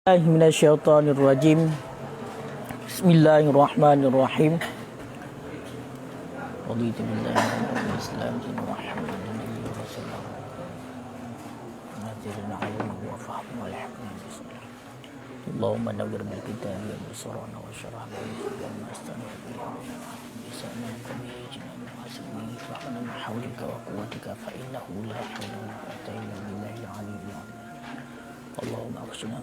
Minasyaitonirrajim. Bismillahirrahmanirrahim. Raditu billahi rabbil Islam wa Muhammadin nabiyyi wa sallam. Nadirna alim wa fahm wal hikmah. Allahumma nawwir bil kitabi wa surana wa sharah wa nasta'in bisana kabijna wasmi fa'ana min hawlika wa quwwatika fa innahu la hawla wa la quwwata illa billahi al-aliyyil azim. Allahumma aghfirna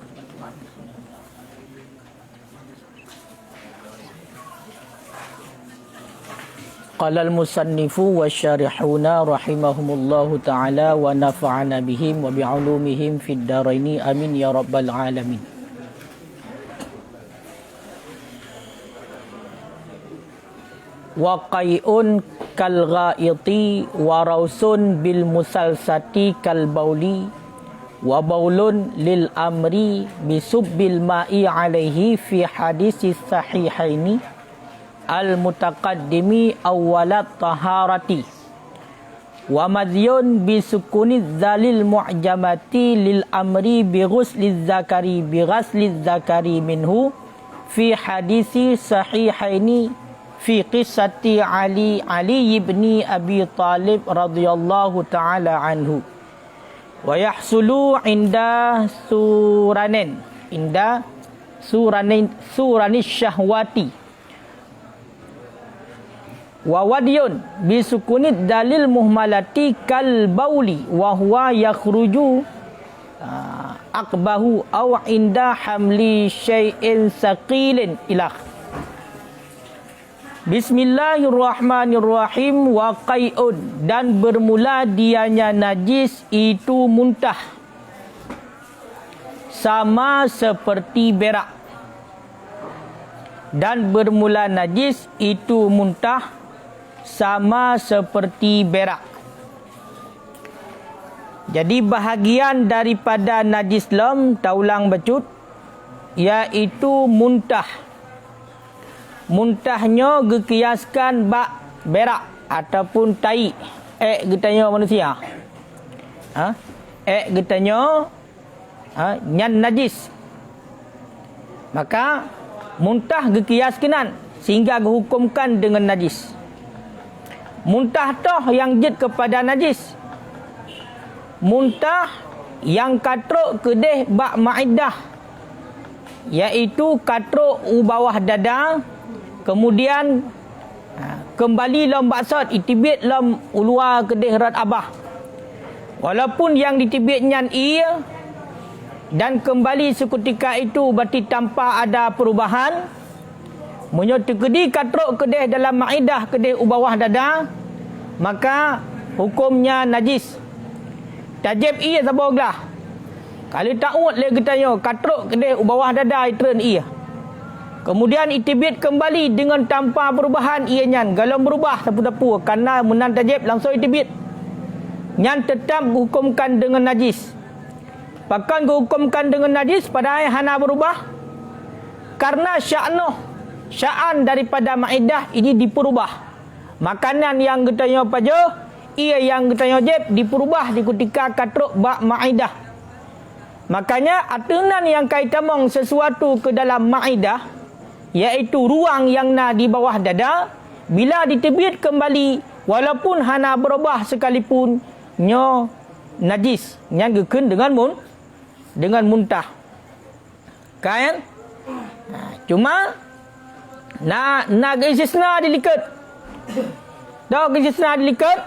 Qala al-musannifu wa syarihuna rahimahumullahu ta'ala wa nafa'ana bihim wa bi'ulumihim fid daraini amin ya rabbal alamin. Wa qai'un kal ghaiti wa rausun bil musalsati kal bauli wa baulun lil amri bisubbil ma'i alaihi fi hadis sahihaini al-mutaqaddimi awwalat taharati wa madhyun bisukuni zalil mu'jamati lil amri bi ghusliz zakari minhu fi hadisi sahihaini fi qissati Ali ibni Abi Talib radhiyallahu ta'ala anhu wa yahsulu inda suranis syahwati wa wadyun bisukunid dalil muhmalati kal bauli wa huwa yakhruju aqbahu aw inda hamli syai'in saqilin ilah. Bismillahirrahmanirrahim. Wa qai'un, dan bermula dianya najis itu muntah sama seperti berak. Dan bermula najis itu muntah sama seperti berak. Jadi bahagian daripada najis lam taulang becut iaitu muntah. Muntahnya gekiaskan bak berak ataupun tai. Getanya manusia. Getanya nyan najis. Maka muntah gekiaskenan sehingga dihukumkan dengan najis. Muntah toh yang jid kepada najis. Muntah yang katruk kedih bak ma'idah, iaitu katruk bawah dada, kemudian kembali lom baksat itibit lom ulua kedih rat abah. Walaupun yang ditibitnya ia dan kembali seketika itu berarti tanpa ada perubahan. Menyatu kedi katruk kedih dalam ma'idah kedih bawah dada, maka hukumnya najis. Tajib ia saboglah. Kalau ta'ud le getanya katruk kedih bawah dada itren ia. Kemudian itibit kembali dengan tanpa perubahan ia nyan. Kalau berubah tapu-tapu karena menan tajib langsung itibit. Nyan tetap dihukumkan dengan najis. Bahkan dihukumkan dengan najis padahal hana berubah. Karena sya'an daripada ma'idah ini diperubah. Makanan yang getanya pajo, ia yang getanya jeb diperubah di ketika katruk bak ma'idah. Makanya aturan yang kaitamong sesuatu ke dalam ma'idah, iaitu ruang yang na di bawah dada, bila ditebit kembali walaupun hana berubah sekalipun nyo najis, yang gekun dengan muntah. Kan? Cuma nak istisna dilikat. Dak istisna dilikat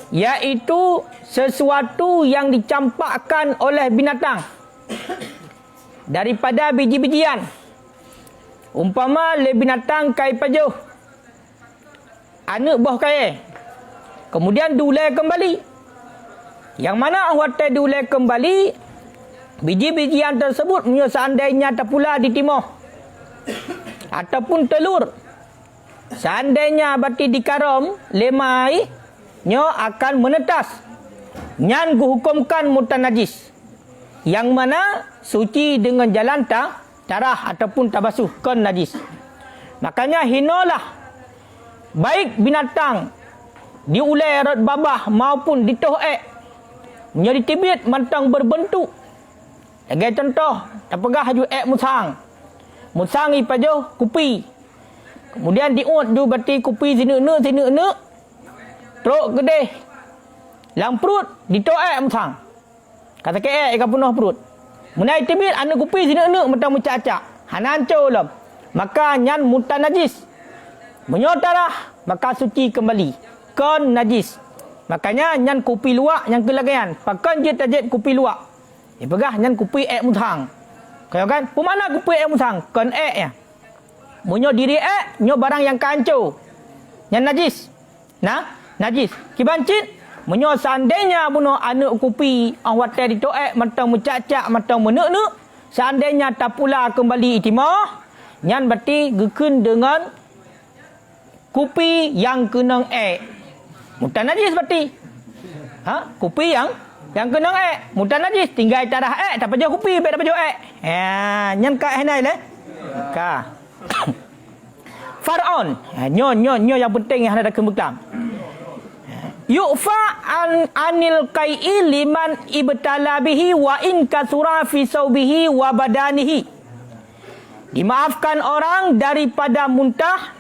iaitu sesuatu yang dicampakkan oleh binatang daripada biji-bijian. Umpama le binatang kai pajuh, anak buah kai, kemudian diulai kembali. Yang mana watai diulai kembali, biji-bijian tersebut seandainya terpula di timur ataupun telur, seandainya berarti dikaram lemai nyo akan menetas, nyan dihukumkan mutanajis, yang mana suci dengan jalan tarah ataupun tabasuh kan najis. Makanya hinolah baik binatang diulai rat babah maupun ditohek, menjadi tibit mantang berbentuk Sebagai contoh, terpegah haju musang. Musang i pajuh kupi. Kemudian diut ju berarti kupi sini. Teruk gedeh. Lang perut ditoek musang. Kata ke ikan penuh perut. Menai tibit anu kupi sini mentang mencacak. Hancur lam. Maka nyan muntah najis. Menyotarah maka suci kembali. Kon najis. Makanya nyan kupi luak yang kelagaian. Pakan je tajib kupi luak. Dia pegah nyan kupi musang. Kau kan? Pemana kupi musang? Kon ya. Munyo diri nyo barang yang kancur. Yang najis. Nah, najis. Kibancit munyo seandainya bunuh anak kupi ang watai ditoek matang mencacak matang menuk-nuk, seandainya tak pula kembali itimah, nyan berarti gekun dengan kupi yang kena mutan najis berarti. Kupi yang kena mutan najis, tinggal tarah tak pajak kupi tak pajak nyan ka henai le ka Faraon. Nyo yang penting yang ada kemudian. Yu'fa anil kai'i liman ibtala bihi wa in kasura fi saubihi wa badanihi. Dimaafkan orang daripada muntah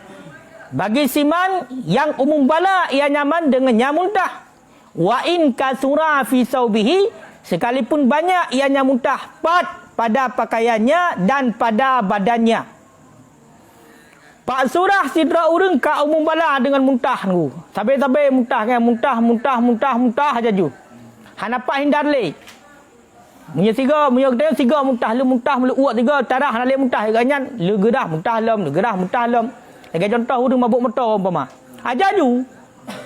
bagi siman yang umum bala ia nyaman dengannya muntah. Wa in kasura fi saubihi, sekalipun banyak ianya muntah pada pakaiannya dan pada badannya. Pak surah sidra urang ka umum bala dengan muntah nu. Sabe-sabe muntah kan muntah aja ju. Hanapa hindar le. Munya tiga muntah lu uat tiga tarah hale muntah ganyan lu gerah muntah lem. Lagi contoh urang mabuk motor umpama. Aja ju.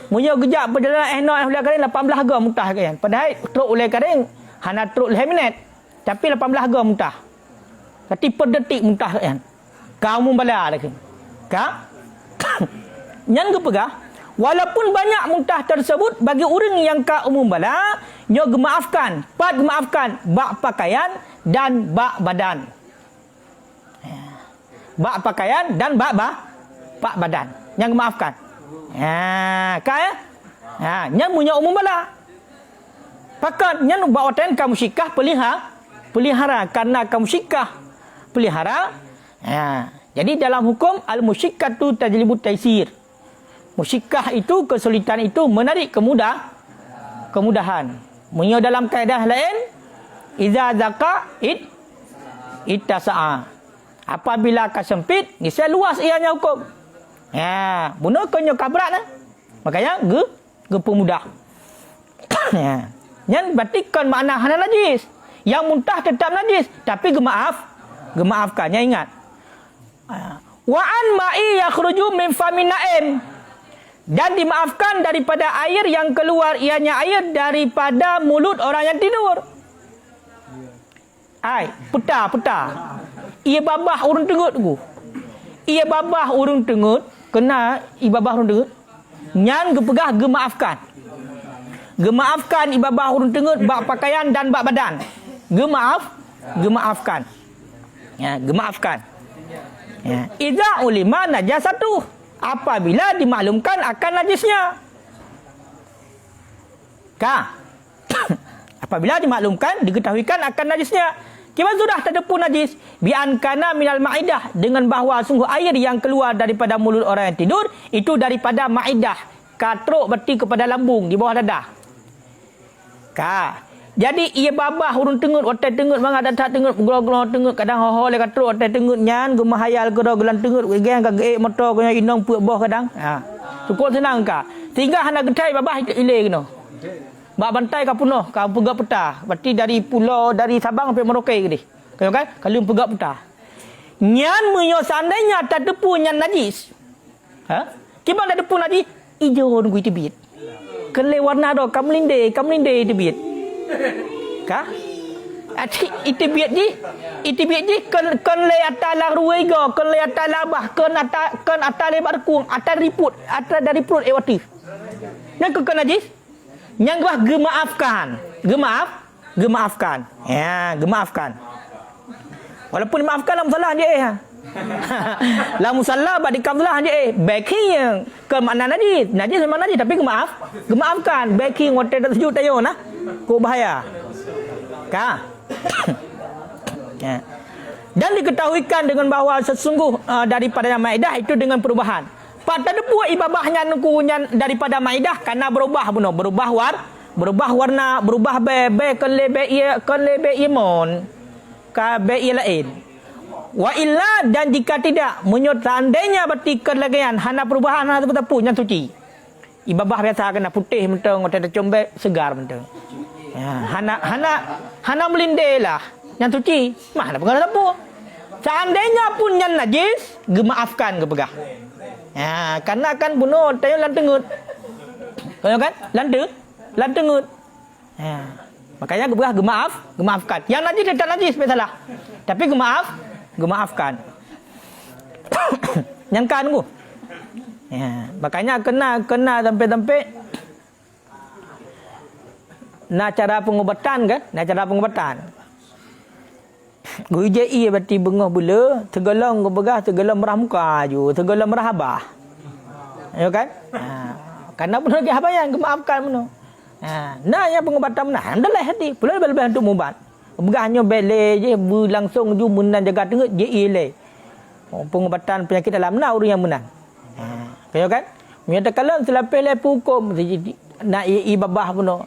Munya gejak perjalanan enak oleh kadang 18 harga muntah kan. Padahal truk oleh kadang hana truk 5 minit. Tapi 18 harga muntah. Tapi per detik muntah kan. Ka umum bala dah kan. Yang kepegah walaupun banyak muntah tersebut bagi orang yang ka umum bala nyo gemaafkan bak pakaian dan bak badan. Bak pakaian dan bak badan yang gemaafkan. Yang punya umum bala pakat yang bak watan kamu syikah pelihara karena kamu syikah pelihara. Jadi dalam hukum al-musyikkatu tajlibut taisir. Musyikkah itu kesulitan itu menarik kemudahan. Munyo dalam kaedah lain iza zaqa ittasa'a. Apabila kasempit, nisai luas ianya hukum. Bunuh konyo kabrat makanya ge pemudah. Yang berarti kan makna hana najis. Yang muntah tetap najis tapi gemaafkannya ingat. Wa an ma'i yakhruju min famin na'im, dan dimaafkan daripada air yang keluar ianya air daripada mulut orang yang tidur. Peta. Ia babah urung tengut ku. Ia babah urung tengut kena ibabah urung tengut. Nyan gepegah gemaafkan. Gemaafkan ibabah urung tengut bak pakaian dan bak badan. Gemaafkan. Gemaafkan. Idza ulima najasatu, apabila dimaklumkan akan najisnya. Apabila dimaklumkan diketahuikan akan najisnya. Kima sudah terdepu najis bi'an kana minal ma'idah, dengan bahawa sungguh air yang keluar daripada mulut orang yang tidur itu daripada ma'idah. Katruk berarti kepada lambung di bawah dadah. Jadi ia babah urun tengut otai tengut mangga tak tengut gelo-gelo tengut kadang ho le katruk otai tengut nyan gemah hayal gero gelan tengut geng gage motor kena inong puak boh kadang. Cukup senang ka. Sehingga hana gedai babah ile kena. Bak bantai ka punoh ka pegak peta. Berarti dari pulau dari Sabang sampai Merauke ke dia. Kan? Kalau pegak peta. Nyan munyo seandainya tak depu nyan najis. Kiban tak depu najis ijo nunggu tibit. Kele warna do kamlinde tibit. Itu biat ji kan le atala ruwega kan le atala bah kan atale barkung atar riput atar dari perut ewati nang kan najis yang bah gemaafkan gemaafkan walaupun maafkan dalam salah je la musalla badi kamlah je backing ke makna najis memang najis tapi gemaafkan backing hotel tersebut tayo nah kok bahaya Ya. Dan diketahuikan dengan bahawa sesungguh daripada Maidah itu dengan perubahan. Pada depu ibabahnya nukunya daripada Maidah karena berubah benar, berubah warna, berubah be kan lebe imon ka be lain. Wa illa, dan jika tidak menyut seandainya berarti kelegayan hana perubahan hana tepu nya suci. Ibabah biasa kena putih mentang ada combe segar mentang. Ya, hana melindelah yang suci. Mana pengaruh tepu. Seandainya pun yang najis, gemaafkan ke pegah. Ya, karena kan bunuh tayo lantengut. Tayo kan? Lantengut. Ya. Makanya ke pegah gemaafkan. Yang najis tak najis salah. Tapi gemaafkan. Yang kan ku. Ya, makanya kena sampai cara pengobatan kan? Cara pengobatan. GJI berarti bengah bula, tergelang ke begah, tergelang merah muka ju, tergelang merah abah. Ya kan? Karena pun lagi apa yang maafkan meno. Nah yang pengobatan nah, dah lah hati. Pula lebih untuk mubat. Begahnya bele je langsung ju munan jaga tengok JI le. Pengobatan penyakit dalam nah urang yang menang. Ya kan? Menyatakan selepas le hukum nak ibabah meno.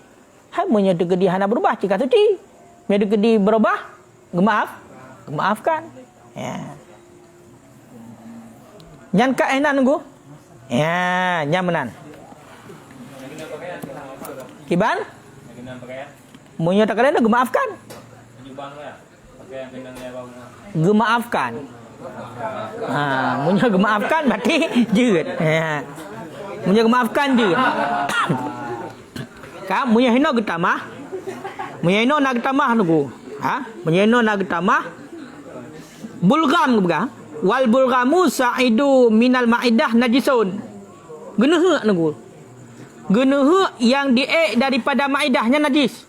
Hai menyatakan kedi hana berubah jika suci. Menyatakan kedi berubah gemaafkan. Ya. Nyan ka enan nunggu. Ya, nyamanan. Kiban? Munyo tak kalian gemaafkan. Gemaafkan. Munyo gemaafkan berarti jeut. Ya. Munyo gemaafkan jeut. Ka munyo hino getamah. Munyo hino nak getamah nunggu. Menyeno nak tamah bulgam bukan wal bulgamu sa'idu minal maidah najisun genehu nunggu genehu yang diek daripada maidahnya najis,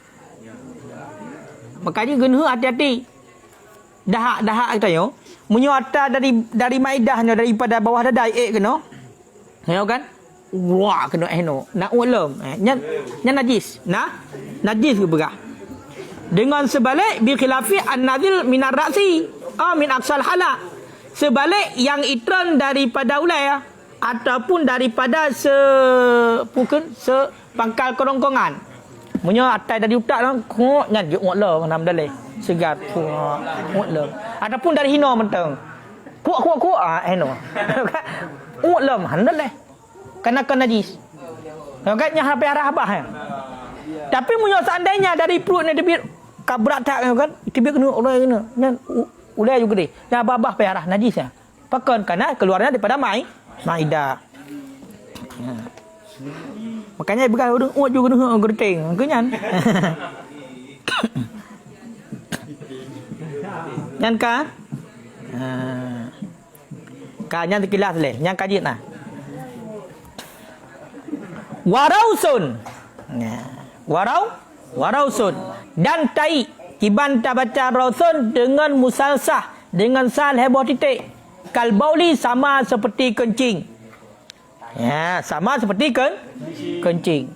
makanya genehu hati-hati dahak kita yo munyo ata dari maidahnya daripada bawah dada ek kena yo kan wah kena eno nak ulam nya najis najis ke begah. Dengan sebalik bi khilafi an-nadil minar ra'si min aqsal hala, sebalik yang itran daripada ulai ataupun daripada sepangkal kerongkongan munyo atai dari utak nang kok nya juk ngotlo nam dalai segar ngotlo ataupun dari hino mentang kuak eno ngotlo handalai kena najis kan nya hape arah abah ya. Tapi munyo seandainya dari perut ni debit kabrak tak kan tibik kena ulai kena nya ulai juga deh nya babah perah najis ya pakan karena keluarnya daripada maidah. Makanya begal urang uat juga kena gerteng kenyan. Nyan ka nyan tekilas le nyan kajit nah warausun. Warausun dan tai kiban ta baca rausun dengan musalsah dengan sal heboh titik kalbauli sama seperti kencing. Ya, sama seperti kencing.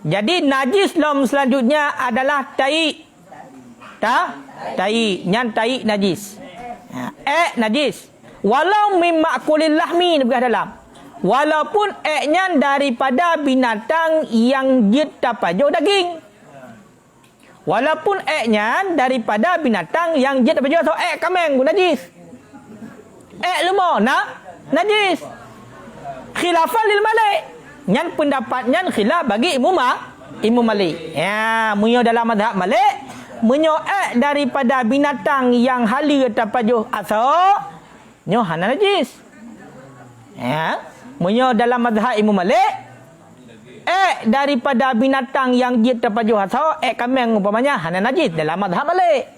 Jadi najis lom selanjutnya adalah tai. Tai nyan tai najis. Najis. Walau mimma kulil lahmi begitu dalam. Walaupun eknya daripada binatang yang jid tapajo daging. Walaupun eknya daripada binatang yang jid tapajo atau ek kameng pun najis. Ek lemah najis. Khilafan lil Malik. Nyan pendapatnya khilaf bagi Imam Malik. Ya, munyo dalam mazhab Malik, munyo ek daripada binatang yang halal tapajo atau nyo hana najis. Ya. Munyo dalam mazhab Imam Malik daripada binatang yang jid terpajuh atau kambing umpamanya hana najis dalam mazhab Malik.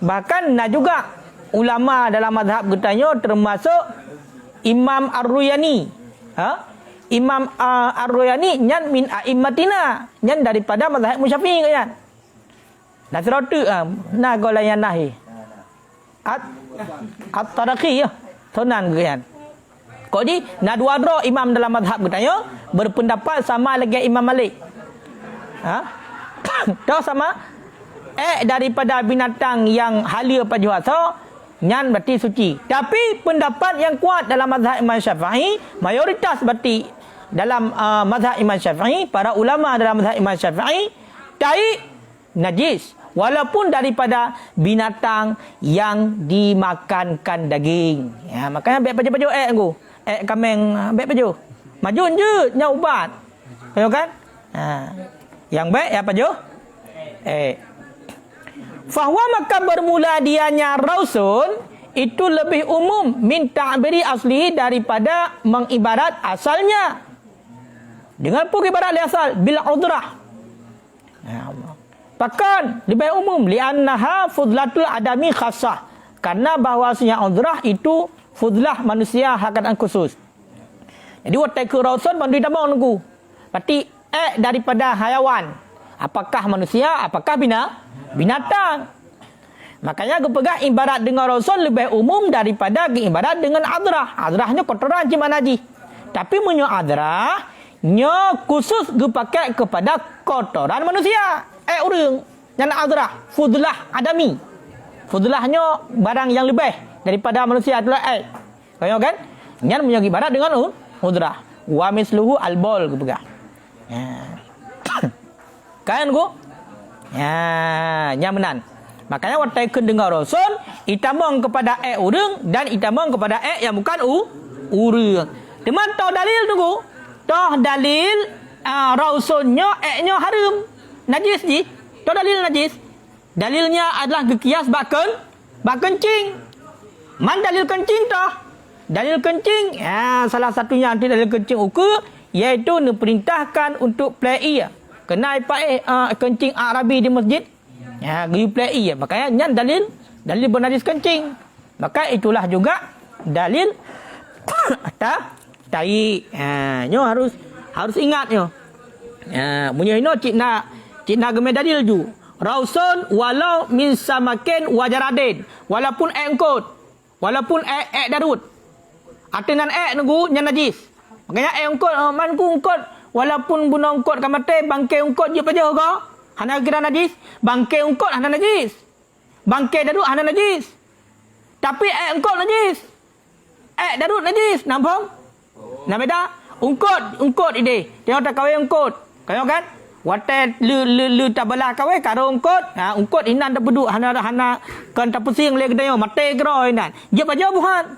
Bahkan juga ulama dalam mazhab getanyo termasuk Imam Ar-Ruyani. Imam Ar-Ruyani nyan min a'immatina, nyan daripada mazhab Syafi'i kan. Dah serotu nah golayan nahi. At-Taraqi ya. Sunan kan. Kok di nadwadro imam dalam mazhab katanya berpendapat sama lagi Imam Malik. Tahu sama daripada binatang yang halia pajuasa, nyan berarti suci. Tapi pendapat yang kuat dalam mazhab Imam Syafi'i, mayoritas berarti dalam mazhab Imam Syafi'i, para ulama dalam mazhab Imam Syafi'i, tai najis walaupun daripada binatang yang dimakankan daging. Ya, makanya baik baju-baju aku. Kameng baik baju. Majun je nya ubat. Tahu kan? Yang baik apa je? Fahuwa maka bermula dianya rausun itu lebih umum min ta'biri asli daripada mengibarat asalnya. Dengan pun ibarat asal bil udrah. Ya Allah. Bahkan lebih umum li'annaha fudlatul adami khassah. Karena bahawasanya udrah itu fudlah manusia hakatan khusus. Jadi watai ke rausun bandu tabang nunggu. Berarti daripada hayawan. Apakah manusia, apakah binatang. Makanya aku pegang ibarat dengan rausun lebih umum daripada ibarat dengan adrah. Adrahnya kotoran cuma najis. Tapi menyo adrah nya khusus dipakai kepada kotoran manusia. Urang yang adrah fudlah adami. Fudlahnya barang yang lebih daripada manusia adalah kaya kan? Yang punya ibarat dengan udrah. Wa misluhu albol aku pegang. Kan ku? Ya, nyamanan. Makanya waktu dengar rasul, itamang kepada urang dan itamang kepada yang bukan urang. Teman tahu dalil tunggu. Tahu dalil rasulnya nya haram. Najis ji. Tahu dalil najis. Dalilnya adalah gekias bak kencing. Man dalil kencing toh? Dalil kencing, salah satunya anti dalil kencing ukur iaitu diperintahkan untuk play kena kencing Arabi di masjid. Ya, gigi play makanya nyan dalil bernajis kencing. Maka itulah juga dalil tai. Nyo harus ingat nyo. Punya ino cik nak gemai dalil ju. Rausun walau min samakin wajaradin. Walaupun engkot. Walaupun darut. Artinan nunggu nyan najis. Makanya engkot man ku engkot walaupun bunuh engkot kamate bangkai engkot je paja ko. Hana kira najis. Bangkai engkot hana najis. Bangkai darut hana najis. Tapi engkot najis. Darut najis. Nampak? Nampak? Engkot ide. Tengok tak kawai engkot. Kau kan? Watai lu tabalah kawai karo engkot. Engkot inan tak peduk hana kan tak pusing le kedai mate kro inan. Je paja buhan.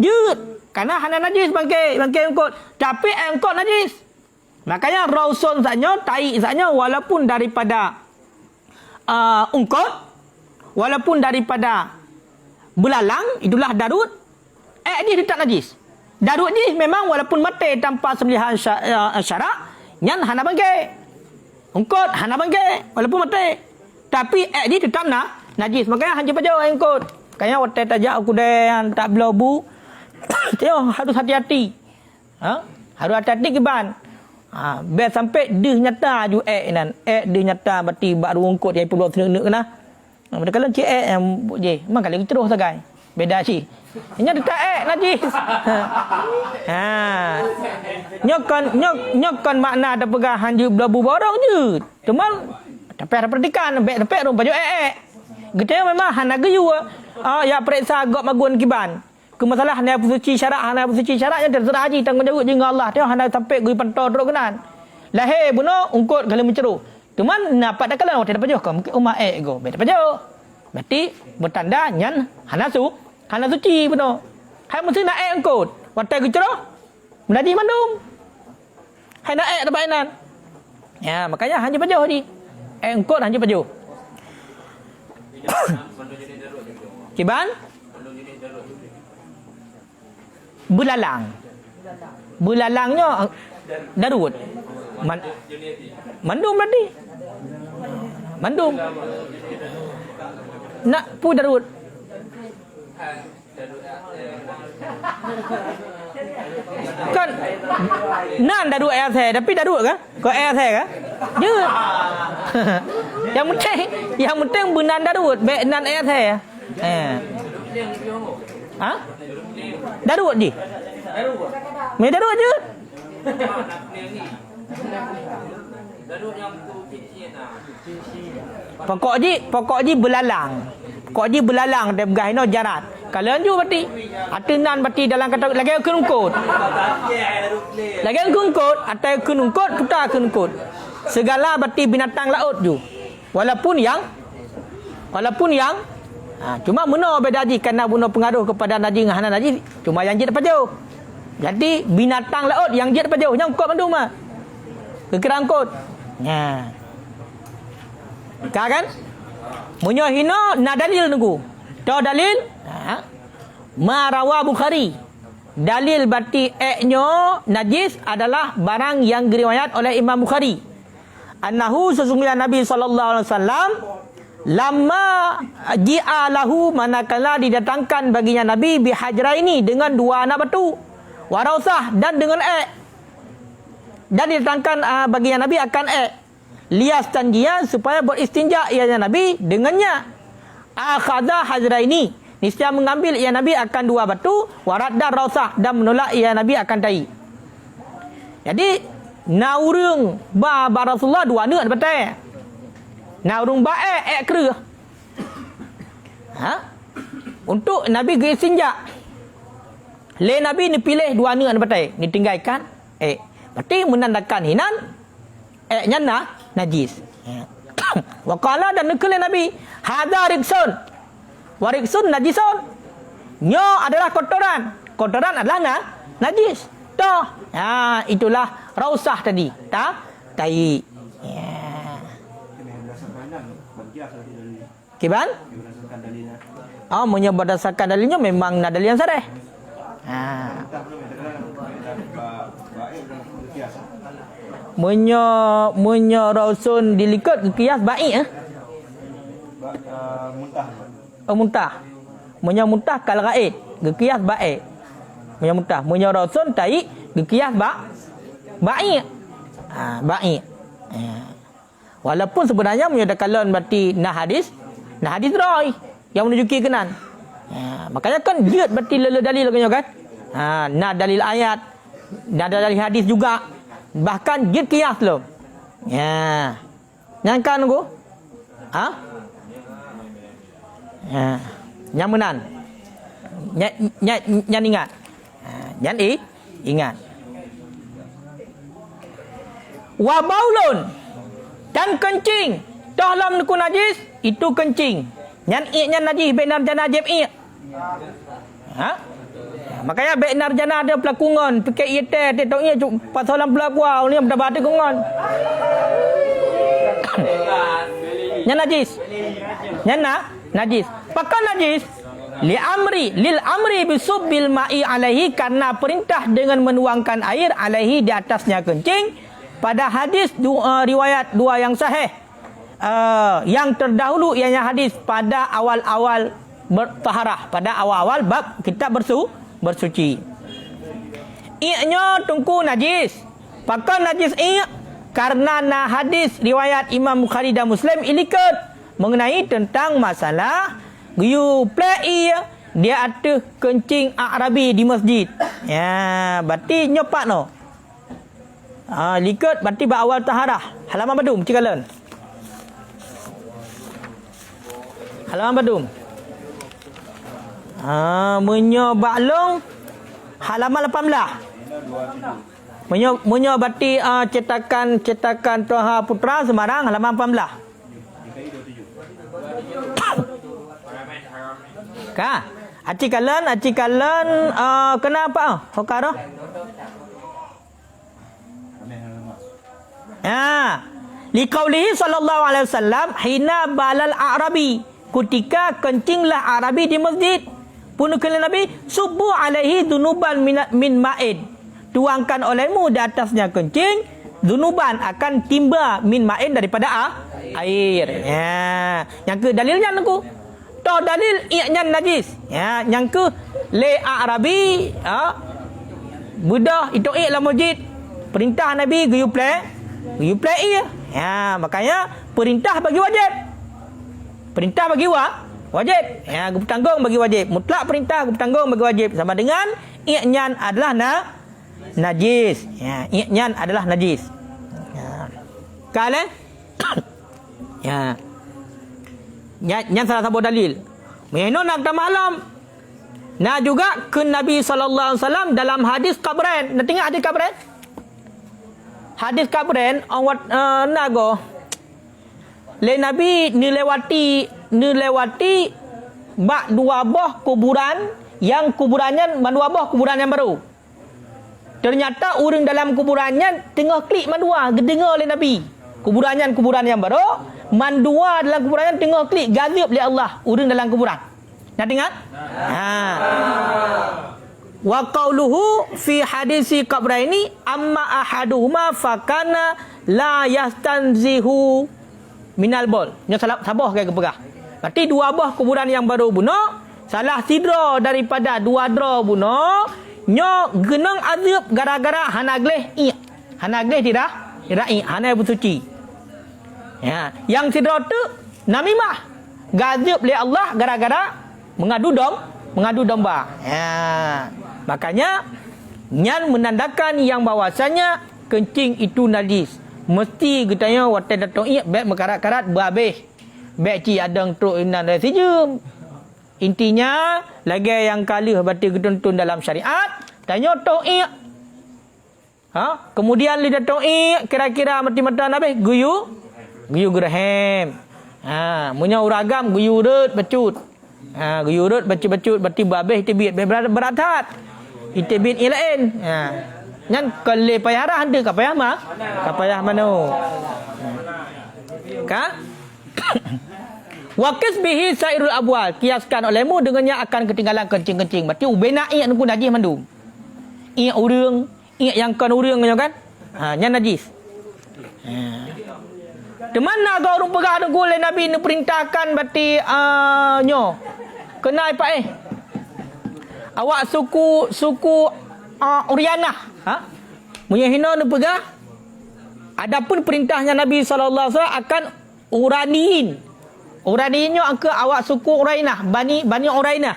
Jut. Karena hana najis bangkai engkot. Tapi engkot najis. Makanya rausun zaknya, tai zaknya walaupun daripada engkot, walaupun daripada belalang, itulah darut, dia tetap najis. Darut ni memang walaupun mati tanpa sembelihan syarak, nyan hana bangkai. Engkot hana bangkai walaupun mati. Tapi dia tetap najis. Makanya hanya pada engkot. Kayaknya waktu tajak aku dah tak belabu. Tengok harus hati-hati. Harus hati-hati ke ban. Biar sampai dia nyata ju nan. Dia nyata berarti baru engkot yang perlu senuk kena. Mereka kalau cik yang je. Memang kali terus sagai. Beda sih. Nya dekat najis. Nyokon makna ada pegang hanju belabu borong je. Cuman tapi ada perhatikan baik rum baju Gitu memang hana geyu. Ya periksa agak magun kiban. Ke masalah hana suci syarat yang terserah haji tanggungjawab dengan Allah. Tengok hana sampai gui pantau terus kenan. Lahir bunuh ungkut kalau menceru. Cuman dapat dah kalah tidak pajuh kau mungkin umat go. Beda pajuh. Berarti bertanda nyan hana suci bunuh. Hai mesti nak ungkut. Watai gecero. Menajis mandum. Hai nak dapat nan. Ya, makanya hanya pajuh ni. Ungkut hanya pajuh. Kiban? Belalangnya darut. Mandum berarti. Mandum. Nak pu darut. Kan nan darut air saya tapi darut ke? Kau air saya ke? Je. yang penting benan darut, baik nan air saya. Darut je. Darut je. Pokok ji belalang. Pokok ji belalang dia bergahino jarat. Kalau anju berarti atenan berarti dalam kata lagi kunungkut. Lagi kunungkut atau kunungkut putar kunungkut. Segala berarti binatang laut ju. Walaupun yang cuma meno beda ji kerana bunuh pengaruh kepada naji dengan hanan naji cuma yang jid dapat jauh. Jadi binatang laut yang jid dapat jauh yang kot mandu mah. Kekerangkut. Kan? Munyo hino na dalil nunggu. Tahu dalil? Marawa Bukhari. Dalil berarti eknyo najis adalah barang yang diriwayat oleh Imam Bukhari. Annahu sesungguhnya Nabi SAW lama ji'alahu manakala didatangkan baginya Nabi bihajraini dengan dua anak batu. Warausah dan dengan dan didatangkan baginya Nabi akan lias tanjia supaya beristinja ianya Nabi dengannya. Akhadha hajraini niscaya mengambil ia Nabi akan dua batu, waradda rausah dan menolak ia Nabi akan tai. Jadi naurung ba Rasulullah dua anak betul. Naurung ba kera. Untuk Nabi beristinja. Le Nabi ni pilih dua anak betul, ni tinggalkan berarti menandakan hinan nya najis. Wa qala dan nukul Nabi, hadza riksun. Wa riksun najisun. Nyo adalah kotoran. Kotoran adalah najis. Toh. Itulah rausah tadi. Tai. Kiban? Berdasarkan dalilnya memang dalil yang sareh. Munyo rausun dilikut kias baik muntah. Munyo muntah kal gaid kias baik. Munyo rausun tai kias baik. Baik. Walaupun sebenarnya munyo dakalon berarti hadis roy yang menunjuki kenan. Makanya kan dia berarti dalil kan. Dalil ayat, dalil hadis juga. Bahkan jid kias lo. Nyangkan go? Nyamenan. Nyan ingat. Nyan ingat. Wa baulun dan kencing. Dalam nuku najis itu kencing. Nyan najis benar jana jeb makanya baik narjana ada pelakungan fikir iete tetoknya pasalan pelakua ni dah bade kungon. Nyan najis. Najis. Pakai najis lil amri bisubbil ma'i alaihi karena perintah dengan menuangkan air alaihi di atasnya kencing pada hadis riwayat dua yang sahih. Yang terdahulu ianya hadis pada awal-awal bertaharah, pada awal-awal bab kitab bersuci. I'nya tungku najis. Pakai najis karena hadis riwayat Imam Bukhari dan Muslim ilikat mengenai tentang masalah you play dia ada kencing Arabi di masjid. Berarti nyopak no. Likat berarti berawal taharah. Halaman badum cikalan. Halaman badum. Menyobak long halaman 18. Menyo berarti cetakan Toha Putra Semarang halaman 18. Ka? Acikalan kenapa? Hokaro? Liqaulihi sallallahu alaihi wasallam hina balal Arabi ketika kencinglah Arabi di masjid. Punukul Nabi subuh alaihi dunuban min ma'id. Tuangkan olehmu di atasnya kencing, dunuban akan timba min ma'in daripada air. Yang ke dalilnya aku. Toh dalil i'nyan najis. Yang ke le Arabi budah itu la masjid. Perintah Nabi you play. Makanya perintah bagi wajib. Perintah bagi wajib. Bertanggung bagi wajib. Mutlak perintah bertanggung bagi wajib. Sama dengan i'nyan adalah najis. I'nyan adalah najis. Kale? Ya. Yang salah satu dalil. Meno nak malam. Nah juga ke Nabi sallallahu alaihi wasallam dalam hadis kabren. Nak tengok hadis kabren? Hadis kabren awat nago. Le Nabi ni lewati bak dua boh kuburan yang kuburannya mandua boh kuburan yang baru. Ternyata orang dalam kuburannya tengah klik mandua dengar oleh Nabi. Kuburan yang baru, mandua dalam kuburannya tengah klik gazib oleh Allah orang dalam kuburan. Nak dengar? Wa qauluhu fi hadisi qabraini amma ahaduhuma fakana la yastanzihu minal bol. Nya sabah ke pegah. Berarti dua buah kuburan yang baru bunuh, salah sidra daripada dua dra bunuh, nyo genang azab gara-gara hanagleh i. Hanagleh tidak i, hana bersuci. Ya, yang sidra tu namimah. Gazab oleh Allah gara-gara mengadu domba. Ya. Makanya nyan menandakan yang bahwasanya kencing itu najis. Mesti katanya watai datang iya bek mekarat-karat berhabis. Bek ci adang truk inan dari sijum. Intinya lagi yang kalih berarti ketuntun dalam syariat. Tanya toh iya. Kemudian li datang iya kira-kira mati-mata habis guyu gerahim. Munya uragam guyu urut becut. Guyu urut becut berarti berhabis tibit beratat. Itibit ilain. Nyan kele payarah ada ka payah mah? Ka payah mano? Ka? Wa kasbihi sairul abwal, kiaskan olehmu dengannya akan ketinggalan kencing-kencing. Berarti ubena iak nu najis mandum. Iak urang, iak yang kan urang kan? Nyan najis. Di mana kau orang pegah ada gule Nabi ni perintahkan berarti nyo. Kena apa Awak suku Urianah. Punya hina ni pegah. Adapun perintahnya Nabi sallallahu alaihi wasallam akan Uraniin. Uraniinnya ke awak suku Urainah, Bani Urainah.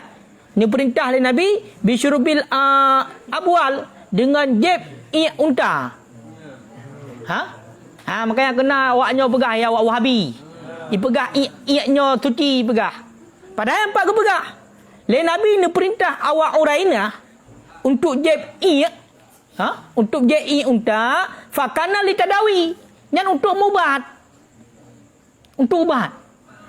Ni perintah oleh Nabi bisyurubil abwal dengan jeb unta. Makanya kena awaknya pegah ya awak Wahabi. Dipegah iaknya suci pegah. Padahal empat ke pegah. Le Nabi ni perintah awak Urainah untuk jeb untuk jeb unta fakana litadawi. Yang untuk mubat. Untuk ubat.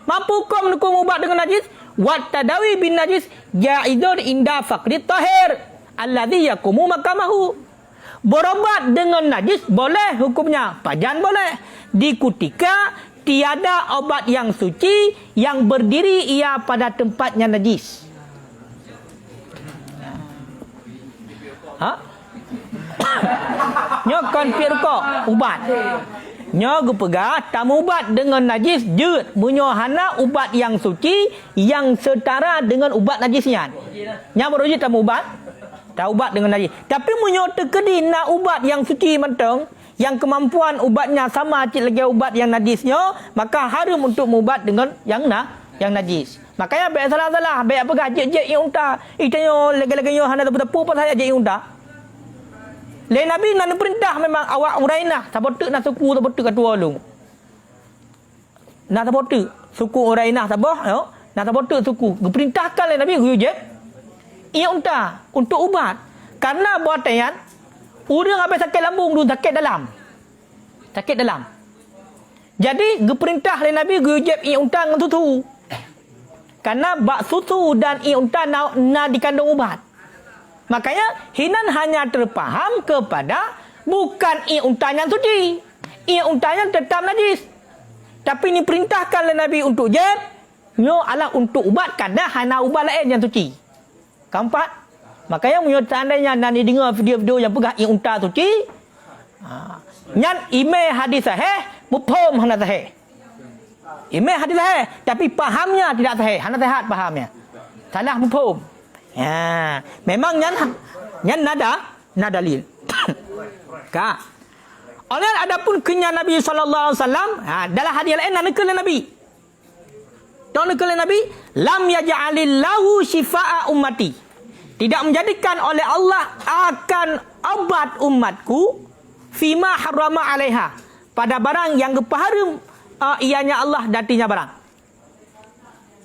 Mampu kau menukung ubat dengan najis? Wat tadawi bin najis jaizun inda faqri tahir alladhi yakumu makamahu. Berobat dengan najis boleh hukumnya. Pajan boleh. Di ketika tiada obat yang suci yang berdiri ia pada tempatnya najis. Nyo konfir kok ubat. Nyo gepegah tamu ubat dengan najis jut munyo hana ubat yang suci yang setara dengan ubat najisnya. Nya berujud tamu ubat. Tak ubat dengan najis. Tapi munyo tekedi nak ubat yang suci menteng yang kemampuan ubatnya sama cik lagi ubat yang najisnya, maka haram untuk ubat dengan yang najis. Makanya baik salah-salah, baik pegah je yang unta. Itanya lagi-lagi yo hana tepu-tepu pas saya je yang unta. Le Nabi nak perintah memang awak Urainah, sabotek nak suku sabotek ketua lu. Nak sabotek suku Urainah sabah yo, nak sabotek suku. Diperintahkan le Nabi je ia unta untuk ubat. Karena buatan orang habis sakit lambung dulu sakit dalam. Sakit dalam. Jadi diperintah le Nabi gujeb ia unta dengan susu. Karena bak susu dan ia unta nak dikandung ubat. Makanya hinan hanya terpaham kepada bukan ia untanya suci. Ia untanya tetap najis. Tapi ini perintahkan oleh Nabi untuk jeb. Nyo adalah untuk ubat kadang hana ubat lain yang suci. Keempat. Makanya menurut seandainya nanti dengar video-video yang pegah ia unta suci. Nyan email hadis sahih. Mufhum hana sahih. Email hadis sahih. Tapi pahamnya tidak sahih. Hana sehat pahamnya. Salah mufhum. Ya, memang nyan nada dalil. Ka. Oleh adapun kenya Nabi sallallahu alaihi wasallam, dalam hadis lain nak nakal Nabi. Tahu nakal Nabi, lam yaj'alillahu shifaa ummati. Tidak menjadikan oleh Allah akan obat umatku fima harrama alaiha pada barang yang gepaharum ianya Allah datinya barang.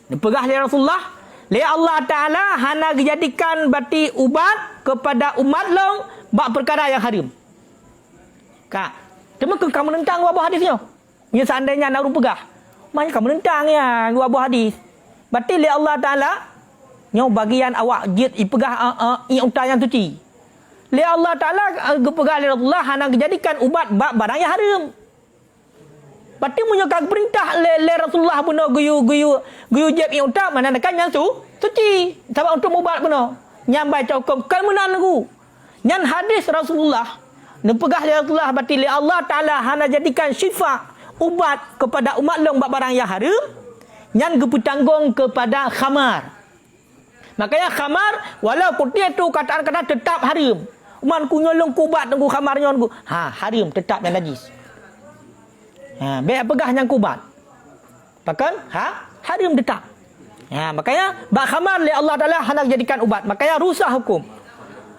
Dipegah oleh Rasulullah, le Allah Taala hana dijadikan bati ubat kepada umat long bak perkara yang haram. Kak, cuma kamu nentang buah hadisnya. Ya seandainya nak pegah, maknanya kamu nentang ya buah hadis. Berarti le Allah Taala nyo bagian awak jid ipegah unta yang suci. Le Allah Taala gepegah le Rasulullah hana dijadikan ubat bak barang yang haram. Berarti munyo kag perintah le Rasulullah puno guyu jeb unta mana kan yang suci. Sebab untuk ubat puno. Nyambai hukum kan menan lagu. Nyan hadis Rasulullah nepegah le Rasulullah berarti le Allah Taala hana jadikan syifa ubat kepada umat long bak barang yang haram. Nyan geputanggung kepada khamar. Makanya khamar walaupun dia tu kata-kata tetap haram. Uman ku nyolong kubat tunggu khamar nyon ku. Haram tetap yang najis. Baik pegah yang kubat. Bahkan haram tetap. Makanya bak khamar li Allah Taala hendak jadikan ubat. Makanya rusak hukum.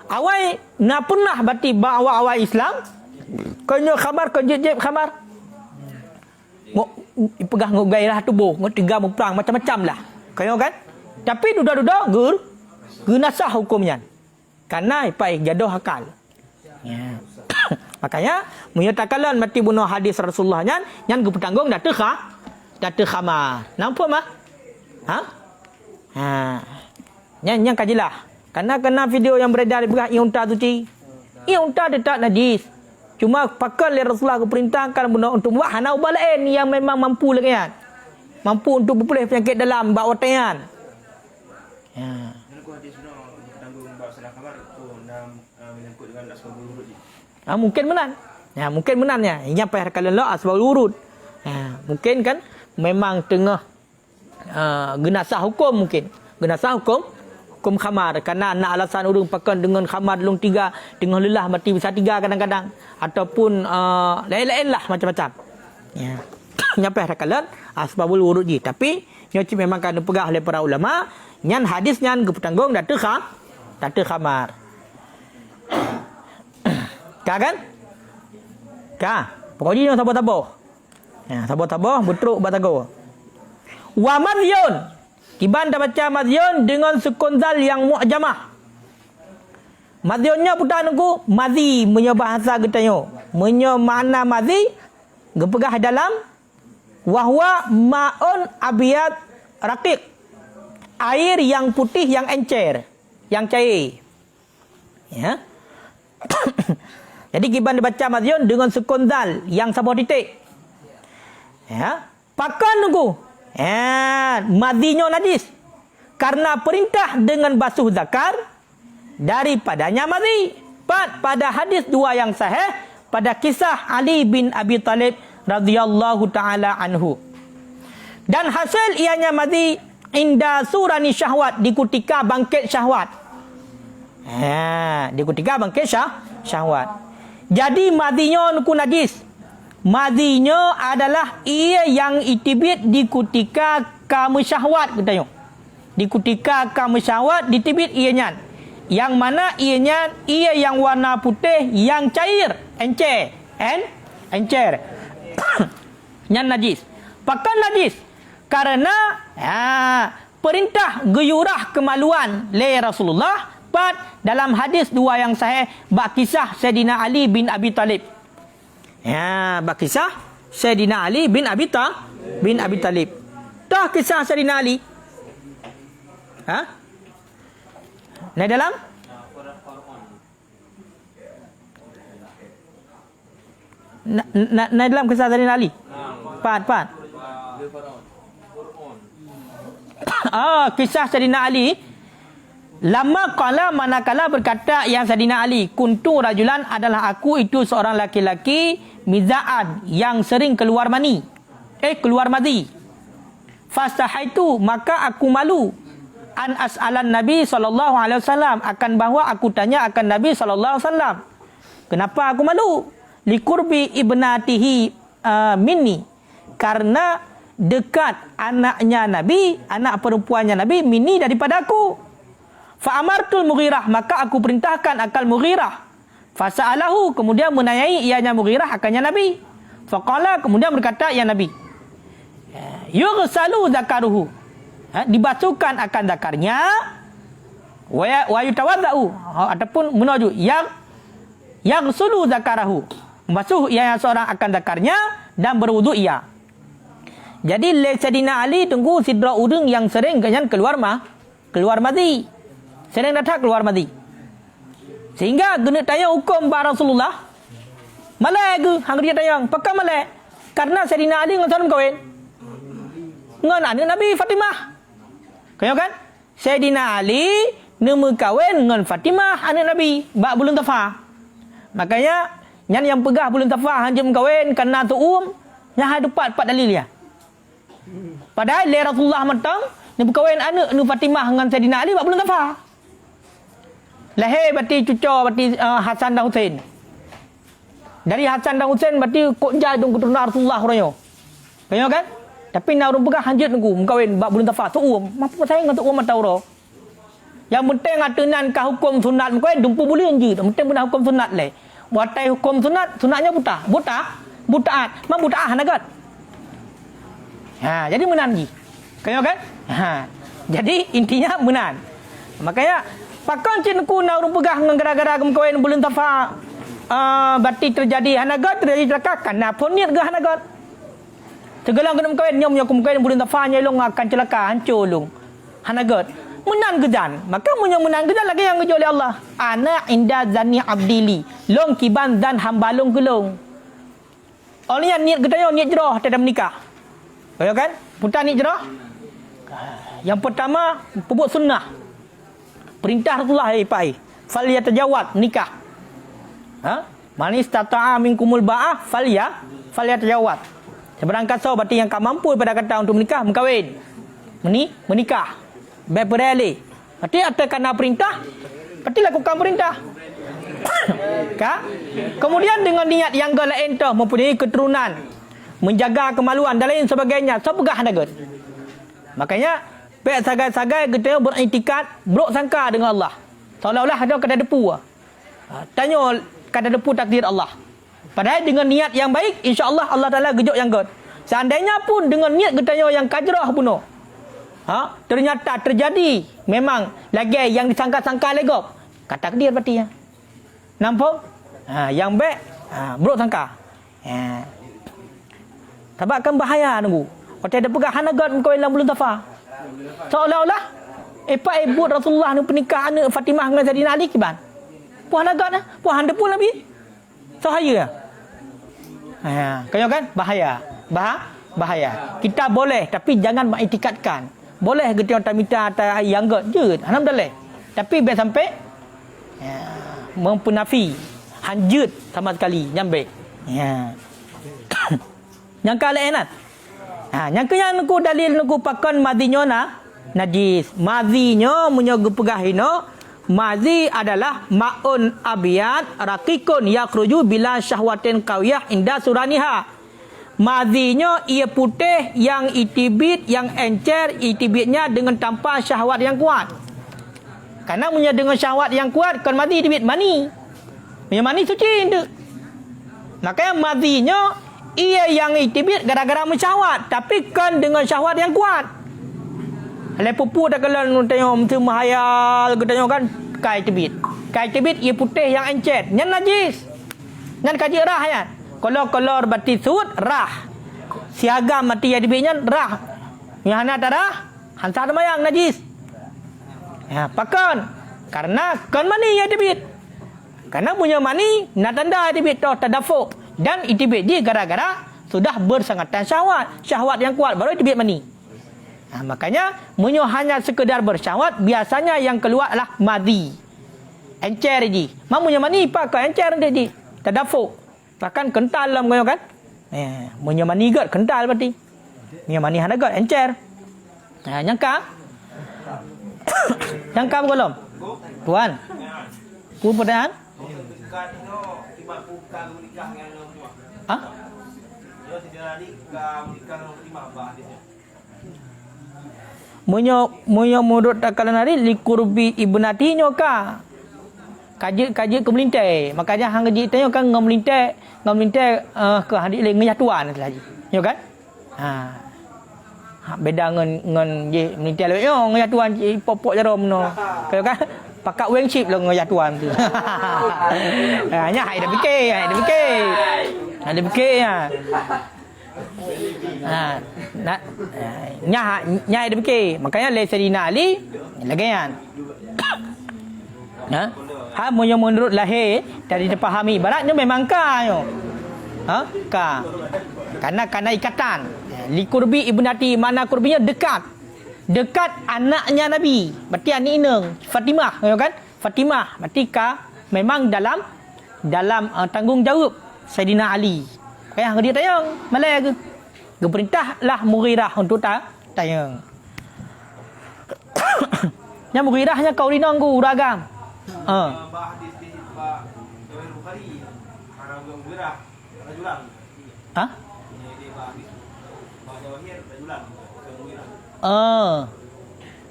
Awai na pernah berarti bak awal Islam konyo khamar konjejeb khamar. Ngok pegah ngok gairah tubuh, ngok tiga perang macam-macam lah. Konyo kan? Tapi duda-duda nasah hukumnya. Karena ipai gaduh akal. Makanya menyatakan mati bunuh hadis Rasulullah nyan gepetanggung datu khamar. Nampak mah? Nyan kajilah. Karena video yang beredar di bekas unta suci. Unta tetap najis. Cuma pakal oleh Rasulullah keperintahkan bunuh untuk buat hana ubat lain yang memang mampu lagi kan. Mampu untuk berpulih penyakit dalam bak wataian. Mungkin menan. Mungkin menannya. Ini apa yang kalian asbab urut. Mungkin kan memang tengah genasah hukum mungkin. Genasah hukum khamar karena nak alasan urang pakai dengan khamar long tiga dengan lelah mati bisa tiga kadang-kadang ataupun lain-lain lah macam-macam. Nyapa kalian asbabul wurud ji tapi nyoci memang kan pegah oleh para ulama nyan hadis nyan gepetanggung datu khamar. Kan? Pokoknya sabar-sabar. Sabar-sabar betruk batago. Wa madhyun. Kiban dah baca madhyun dengan sekonzal yang mu'jamah. Madhyunnya putar nunggu madhi punya bahasa getanyo. Punya makna madhi gepegah dalam wahwa ma'un abiyat raqiq. Air yang putih yang encer, yang cair. Ya. Jadi kiban dibaca madhyun dengan sekonzal yang sabah titik. Ya, pakan nunggu. Madhinya najis. Karena perintah dengan basuh zakar daripadanya madhi. Pada hadis dua yang sahih pada kisah Ali bin Abi Talib radhiyallahu taala anhu. Dan hasil ianya madhi inda surani syahwat di ketika bangkit syahwat. Di ketika bangkit syahwat. Jadi madhinya nuku najis. Madhinya adalah ia yang itibit di ketika kamu syahwat katanya. Di ketika kamu syahwat ditibit ianya. Yang mana ianya ia yang warna putih yang cair, encer. Yang najis. Pakan najis karena perintah geyurah kemaluan le Rasulullah dalam hadis dua yang sahih bak kisah Sayyidina Ali bin Abi Talib. Bak kisah Sayyidina Ali bin Abi Talib. Tah kisah Sayyidina Ali. Nah dalam Nah dalam kisah Sayyidina Ali. Pat. Kisah Sayyidina Ali. Lama qala manakala berkata yang Sayyidina Ali, kuntu rajulan adalah aku itu seorang laki-laki mizaan yang sering keluar mani. Keluar madhi. Fastahaitu maka aku malu an as'alan Nabi sallallahu alaihi wasallam akan bahawa aku tanya akan Nabi sallallahu alaihi wasallam. Kenapa aku malu? Liqurbi ibnatihi minni. Karena dekat anaknya Nabi, anak perempuannya Nabi minni daripada aku. Fa amartul Mughirah maka aku perintahkan akal Mughirah. Fa sa'alahu kemudian menanyai ianya Mughirah akannya Nabi. Faqala, kemudian berkata ya Nabi, yughsalu zakaruhu, dibasuhkan akan zakarnya, wa yutawaddau, ataupun menuju yaghsulu zakarahu, membasuh ia seorang akan zakarnya dan berwudu ia. Jadi Sayyidina Ali tunggu sidra udung yang sering ganyan keluar madi. Sering datang keluar madi. Sehingga guna tanya hukum ba Rasulullah. Malai ke hang dia tanya, pakam malai. Karena Sayyidina Ali dengan seorang kahwin. Ngan anak Nabi Fatimah. Kaya kan? Sayyidina Ali nama kahwin dengan Fatimah anak Nabi bak bulan Tafah. Makanya yang pegah bulan Tafah hanjam kahwin karena tuum yang ada empat dalil ya. Padahal Rasulullah matang ni berkahwin anak ni Fatimah dengan Sayyidina Ali bak bulan Tafah. Lahir berarti cucu berarti Hasan dan Husain. Dari Hasan dan Husain berarti kok jadung keturunan Rasulullah orangnya. Kaya kan? Tapi nak orang pegah hanjut nunggu berkahwin bak bulan Tafah tuum. Mampu saya dengan tuum atau ro. Yang penting atunan ka hukum sunat berkahwin dumpu bulan je. Penting pun hukum sunat le. Buatai hukum sunatnya butaan. Mam butaan nagat. Jadi menan ji. Kaya kan? Jadi intinya menan. Makanya pakan cinku nak urung pegah dengan gara-gara kawin bulan Tafah. Berarti terjadi hanagat, terjadi celaka. Kenapa niat ke hanagat? Segala kena kawin nyom kawin bulan Tafah nyelong akan celaka, hancur long. Hanagat. Menan gedan. Maka menan gedan lagi yang gejo oleh Allah. Ana inda zanni abdili. Long kiban dan hambalong gelong. Oleh yang niat gedanya niat jerah tidak menikah. Kaya kan? Putar ni jerah. Yang pertama, pebut sunnah. Perintah Rasulullah pai. Fal yatajawad nikah. Man istata'a minkumul ba'ah fal yatajawad. Sebarang kata berarti yang kau mampu pada kata untuk menikah, mengkahwin. Menikah. Berperali. Berarti atas kena perintah, berarti lakukan perintah. Kemudian dengan niat yang lain tu mempunyai keturunan, menjaga kemaluan dan lain sebagainya, sebegah nagat. Makanya pihak sagai-sagai kita beriktikad buruk sangka dengan Allah. Seolah-olah ada kada depu. Tanya kada depu takdir Allah. Padahal dengan niat yang baik, insya-Allah Allah Taala gejok yang god. Seandainya pun dengan niat getanya yang kajrah puno. Ternyata terjadi memang lagi yang disangka-sangka legok. Kata takdir berarti ya. Nampak? Yang baik buruk sangka. Sebab kan bahaya nunggu. Kalau ada pegah hanagat kau dalam bulan Tafah. Seolah-olah ibu Rasulullah ni pernikahan Fatimah dengan Sayyidina Ali kiban. Puan hanagat dah. Puan handa pun Nabi. Sahaya. Kaya kan? Bahaya. Kita boleh tapi jangan mengiktikadkan. Boleh kita tak minta atas yang god je. Alhamdulillah. Tapi biar sampai mempenafi hanjut sama sekali nyambe. Yang kalian yang kaya nuku dalil nuku pakon madinyo na najis. Madinyo munyo gupegahino. Madhi adalah ma'un abiyat rakikun yakhruju bila syahwatin qawiyah inda suraniha. Madhinya ia putih yang itibit, yang encer, itibitnya dengan tanpa syahwat yang kuat. Karena punya dengan syahwat yang kuat, kan madhi itibit mani. Punya mani suci itu. Makanya madhinya ia yang itibit gara-gara mensyahwat, tapi kan dengan syahwat yang kuat. Lepupu tak kalau tengok macam mahayal katanya kan kai itibit. Kai itibit ia putih yang encer, yang najis. Yang kaji rah ya. Kalau kolor berarti sud rah. Siagam mati ya dibitnya rah. Yang hana darah hansa mayang najis. Pakon. Karena kan mani ya dibit. Karena punya mani nak tanda dibit tu tadafu dan itibit dia gara-gara sudah bersangatan syahwat. Syahwat yang kuat baru itibit mani. Makanya munyo hanya sekedar bersyahwat biasanya yang keluar adalah madhi. Encer ji. Mamunya mani pakai encer dia ji. Tadafu. Bahkan kental lah mengoyo kan. Punya mani gad kental berarti. Punya mani hana gad encer. Nyangka. Nyangka belum? Tuan. Pun pertanyaan? Munyo menurut takalan hari likurbi ibnatinya ka. kaji ke melintai. Makanya hang kaji tanya kan ngam melintai ke hadik le ngaya tuan lagi. Yo kan? Beda ngan je melintai le yo ngaya tuan popok jarom no. Kau kan pakak weng chip lo ngaya tuan tu. Nya hai dah fikir, Ada fikir ya. Nak nya ada fikir. Makanya le Sayyidina Ali lagayan. Menurut lahir dari dipahami ibaratnya memang yo. Ka. Karena ikatan. Li kurbi ibnati, mana kurbinya dekat. Dekat anaknya Nabi. Berarti anak ineng Fatimah, ya kan? Fatimah berarti ka memang dalam tanggungjawab Sayyidina Ali. Kayak dia tayang malai ke. Perintahlah Mughirah untuk tayang. Yang Mughirahnya kau rinang ku ragam.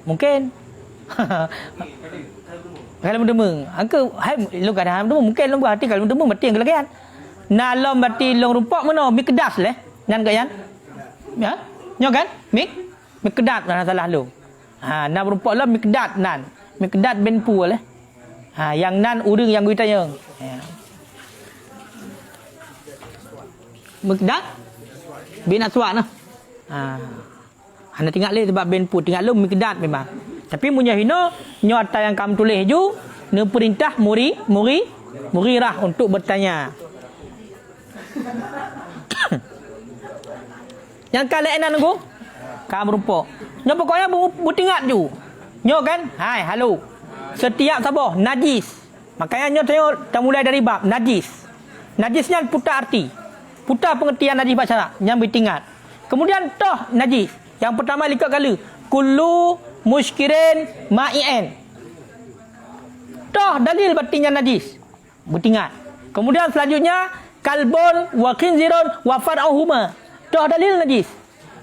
Mungkin. Kalau mendemung, angka hai lu kadang mungkin lu berarti kalau mendemung berarti yang kelegian. Nalom berarti long rupak mana mikdas leh. Nan kayan. Ya? Nyo kan? Mikdat mana salah lu. Nam rupak lah mikdat nan. Mikdat ben pu leh. Yang nan urang yang kita yang. Mikdat bin aswad nah. Hana tinggal le sebab ben pu tinggal lu mikdat memang. Tapi munya hino nyata yang kamu tulis ju ne perintah Mughirah untuk bertanya. Yang kalian nunggu kamu rupa. Nyo pokoknya butingat ju. Nyo kan? Hai, halo. Setiap sabah najis. Makanya nyo tengok kita mulai dari bab najis. Najisnya putar arti. Putar pengertian najis bahasa yang bertingat. Kemudian toh najis. Yang pertama likat kala kullu muskirin ma'in. Toh dalil batinya najis. Bertingat. Kemudian selanjutnya kalbun wa khinzirun wa far'uhuma. Toh dalil najis.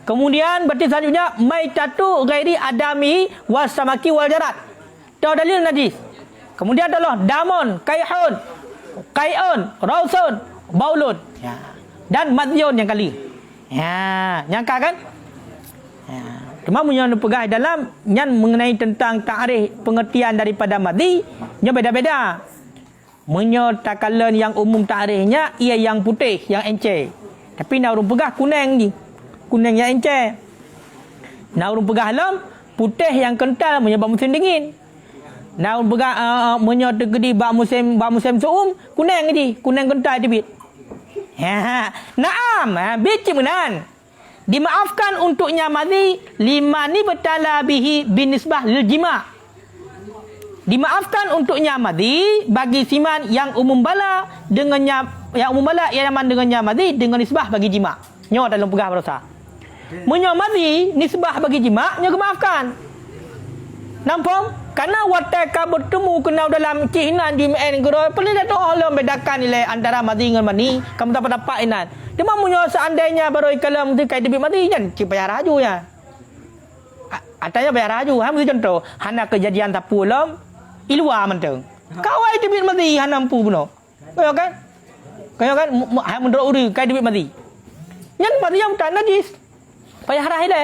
Kemudian berarti selanjutnya maitatu ghairi adami wasamaki wal jarat. Toh dalil najis. Kemudian adalah damun, kai'un, rausun, baulun. Ya. Dan madiyun yang kali. Ya, nyangka kan? Ya. Cuma punya pegang dalam yang mengenai tentang takrif pengertian daripada madhi, nya beda-beda. Menyo takalan yang umum takrifnya ia yang putih, yang encer. Tapi nak urung pegah kuning ni. Kuning yang encer. Nak urung pegah alam putih yang kental menyebab musim dingin. Nak urung pegah menyo tegedi bab musim suum kuning ni, kuning kental dibit. Naam, bici menan. Dimaafkan untuknya madhi lima ni bertala bihi binisbah lil jima'. Dimaafkan untuknya madhi bagi siman yang umum bala dengannya yang umum bala yang aman dengannya madhi dengan nisbah bagi jima'. Nyo dalam pegah berdosa. Menyo madhi nisbah bagi jima' nyo kemaafkan. Nampak? Karena wataka bertemu kena dalam cihinan di MN gero perlu dah tahu Allah bedakan nilai antara madhi dengan mani kamu dapat inan. Dia mamunya seandainya baru kalam tu kai debit mati kan ci bayar raju ya. Atanya bayar raju ha mesti contoh hana kejadian tapu lom ilwa menteng. Kawai debit mati hana mampu puno. Kau kan? Kau kan ha mendro uri kai debit mati. Yang mati yang tak najis. Payah harah ile.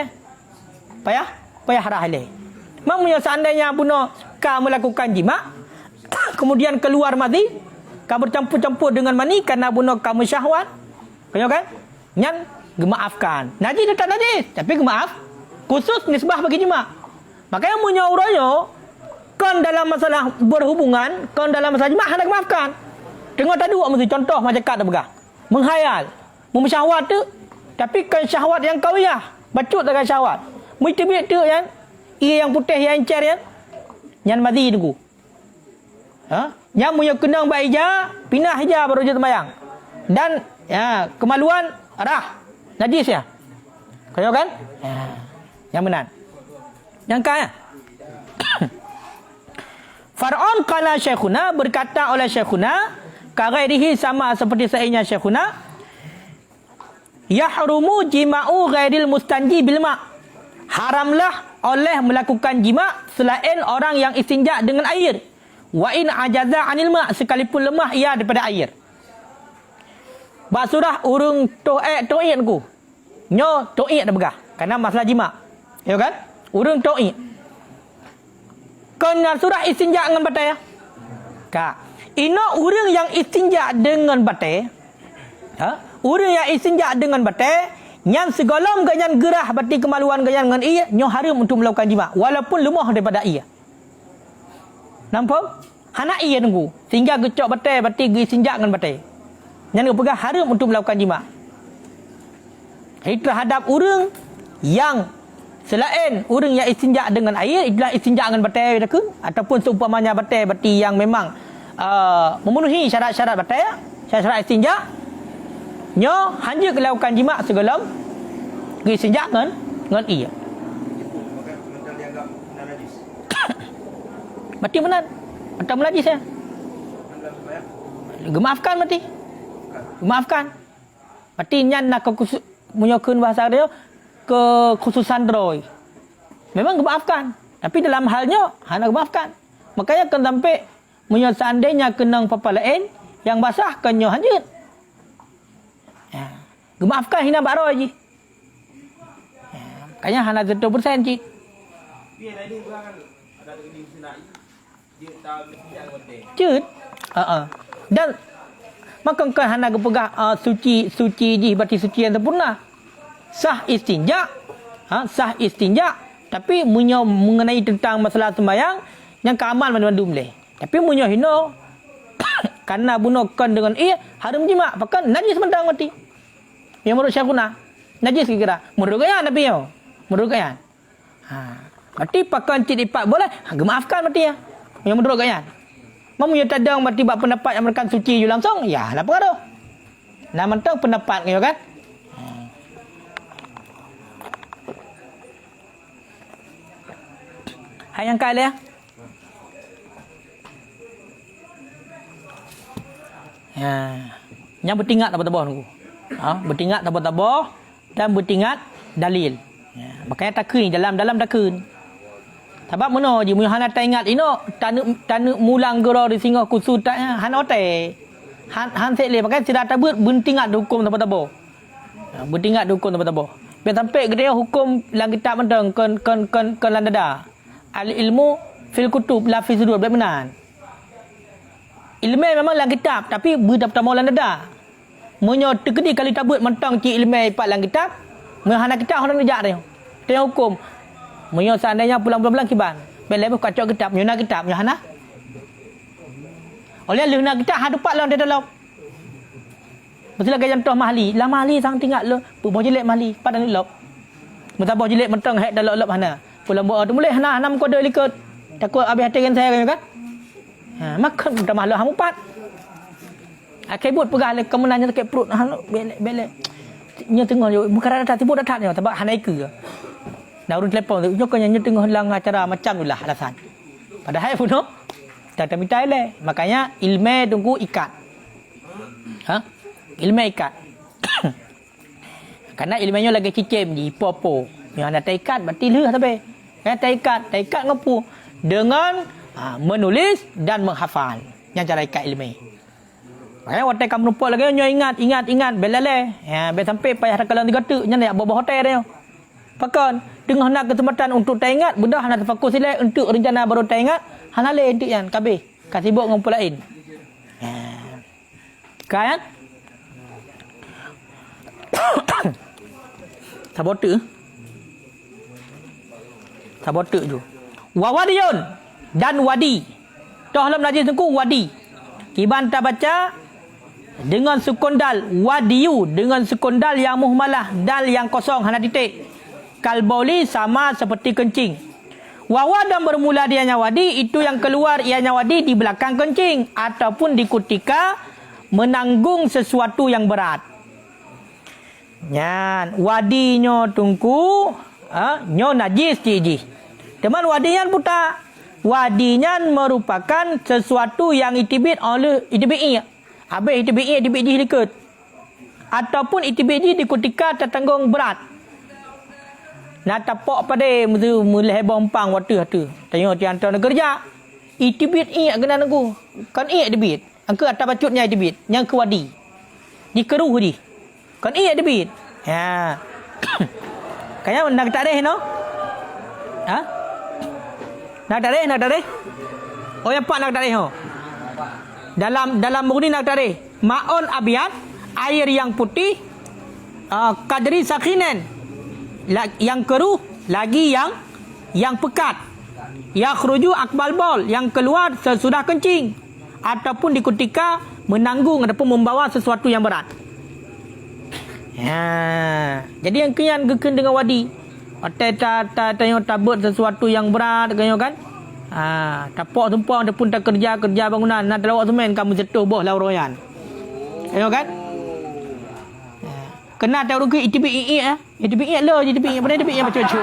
Payah harah ile. Mamunya seandainya puno ka melakukan jima kemudian keluar mati ka bercampur-campur dengan mani karena puno kamu syahwat. Kau kan? Yang gemaafkan. Najis tak najis, tapi gemaaf. Khusus nisbah bagi jima'. Makanya punya uroyo kan dalam masalah berhubungan, kan dalam masalah jima' hendak gemaafkan. Tengok tadi awak mesti contoh macam kat dah pegang. Menghayal, memsyahwat tu, tapi kan syahwat yang kawiyah, bacut dengan syahwat. Mujtahid tu kan, ia yang putih yang encer kan. Yang mati tunggu. Yang punya kenang baija, pinah hija baru je sembahyang. Dan ya, kemaluan arah najis ya. Kau kan? Ya. Yang benar. Yang kaya. Far'un qala syekhuna berkata oleh syekhuna kaghairihi sama seperti sahihnya syekhuna yahrumu jima'u ghairil mustanji bil ma'. Haramlah oleh melakukan jima' selain orang yang istinja dengan air. Wa in ajaza anil ma, sekalipun lemah ia daripada air. Bak surah urung to'ik ku. Nyo to'ik dah begah. Karena masalah jima'. Ya kan? Urung to'ik. Kena surah istinja dengan batai ya? Kak. Ino urang yang istinja dengan batai. Urang yang istinja dengan batai. Yang segolong ganyan gerah bati kemaluan ganyan dengan ia. Nyo haram untuk melakukan jima'. Walaupun lemah daripada ia. Nampak? Hanak ia tunggu. Sehingga gecok batai bati istinja dengan batai. Yang pegang haram untuk melakukan jima'. Itu terhadap orang yang selain orang yang istinja dengan air, itulah istinja dengan batai ke, ataupun seumpamanya batai yang memang memenuhi syarat-syarat batai, syarat-syarat istinja, nyo hanya melakukan jima' sebelum istinja dengan ia. Mati benar. Atau menajis ya? Gemaafkan mati. Maafkan. Berarti nyan nak menyokun bahasa dia kekhususan droi. Memang maafkan. Tapi dalam halnya hanya maafkan. Makanya kan sampai seandainya kenang papa lain yang basah kenyo hanjut. Ya. Gemaafkan hina baro ji. Ya. Makanya hanya 100% ji. Cut. Dan maka kan hana gepegah suci ji berarti suci yang sempurna. Sah istinja. Sah istinja. Tapi mengenai tentang masalah sembahyang yang keamal mandu boleh. Tapi munyo hino karena bunuhkan dengan haram jima' pakan najis mentang mati. Yang menurut Syekhuna najis kira. Menurut kaya Nabi yo. Menurut kaya. Berarti pakan cik ipak boleh. Maafkan mati ya. Yang menurut kaya. Mamunya tadang mati bak pendapat yang mereka suci je langsung. Ya, apa kata? Nah, mentang pendapat ni kan? Hai yang kali ya. Ya. Yang bertingat tabah-tabah nunggu. Bertingat tabah-tabah dan bertingat dalil. Ya. Makanya takun dalam takun. Sebab mana je mun hana tak ingat ino tanuk mulang gero di singa kusut taknya hana otai. Han sek le pakai sida tabut bentingat hukum tapa-tapa. Bentingat hukum tapa-tapa. Biar sampai gede hukum lang kitab mentang kon landada. Al ilmu fil kutub la fi sudur benar. Ilmu memang lang kitab tapi bertapa landada. Munyo tegedi kali tabut mentang ci ilmu ipat lang kitab, mun hana kitab hana nejak dia. Dia hukum Munyo seandainya pulang-pulang kiban. Bila lepas kacau kitab, nyuna kitab, nyana. Oleh luna kitab hadu pak lawan dia dalam. Betul gaya contoh mahli. Lah mahli sang tinggal lo, buah jelek mahli, padan lop. Mutabah jelek mentang hek dalam lop hana. Pulang buat tu boleh hana hanam kode likut. Takut habis hati saya kan. Makan dah mahlo hamu pat. Akibut pegah le kemenanya sakit perut belek. Nya tengah yo, muka ada tibut dah tak ni sebab hana iku. Dah urut telefon tu, jokanya tengah lang acara macam itulah alasan. Padahal pun tak minta le. Makanya ilmu tunggu ikat. Ilmu ikat. Karena ilmunya lagi cicim di popo. Yang ada ikat berarti leh sampai. Tak ikat ngapu dengan menulis dan menghafal. Yang cara ikat ilmu. Makanya waktu kamu lupa lagi nyo ingat belale. Ya, be sampai payah rakalan 3 tu nya nak bawa hotel dia. Pakan tengah nak kesempatan untuk tak ingat, bedah nak terfokus silai untuk rencana baru tak ingat, hana le untuk yang kabeh. Kasih sibuk ngumpul lain. Kan? Sabote tu. Wawadiyun dan wadi. Toh dalam najis tu wadi. Kiban tak baca dengan sukun dal wadiyu dengan sukun dal yang muhmalah, dal yang kosong hana titik. Kalbauli sama seperti kencing. Wawa dan bermula dianya wadi, itu yang keluar ianya wadi di belakang kencing ataupun di ketika menanggung sesuatu yang berat. Nyan wadinya tungku, nyo najis ciji. Teman wadinya puta. Wadinya merupakan sesuatu yang itibit oleh itibi. Habis itibi dihlikut. Ataupun itibi di ketika tertanggung berat. Nak tapak pada mulai bompang waktu tu. Tengok dia hantar kerja. Itibit iya kena nunggu. Kan iya debit. Angka atas bacutnya debit. Yang ke wadi. Di keruh di. Kan iya debit. Ya. Kaya nak tak deh no? Ha? Nak tak deh? Oh yang pak nak tak deh ho. Dalam buku ni nak tak deh. Ma'un abiyat, air yang putih, kadri sakinen. Yang keruh lagi yang pekat. Yakhruju akbal bol, yang keluar sesudah kencing ataupun di ketika menanggung ataupun membawa sesuatu yang berat. Ya. Jadi yang kian geken dengan wadi. Tanya tabut sesuatu yang berat kan? Tapak tumpang ataupun tak kerja bangunan nak lawak semen kamu jatuh boh lauroyan. Kan? Kena tahu rugi ITBI ITBI lo ITBI apa ITBI yang baca-baca.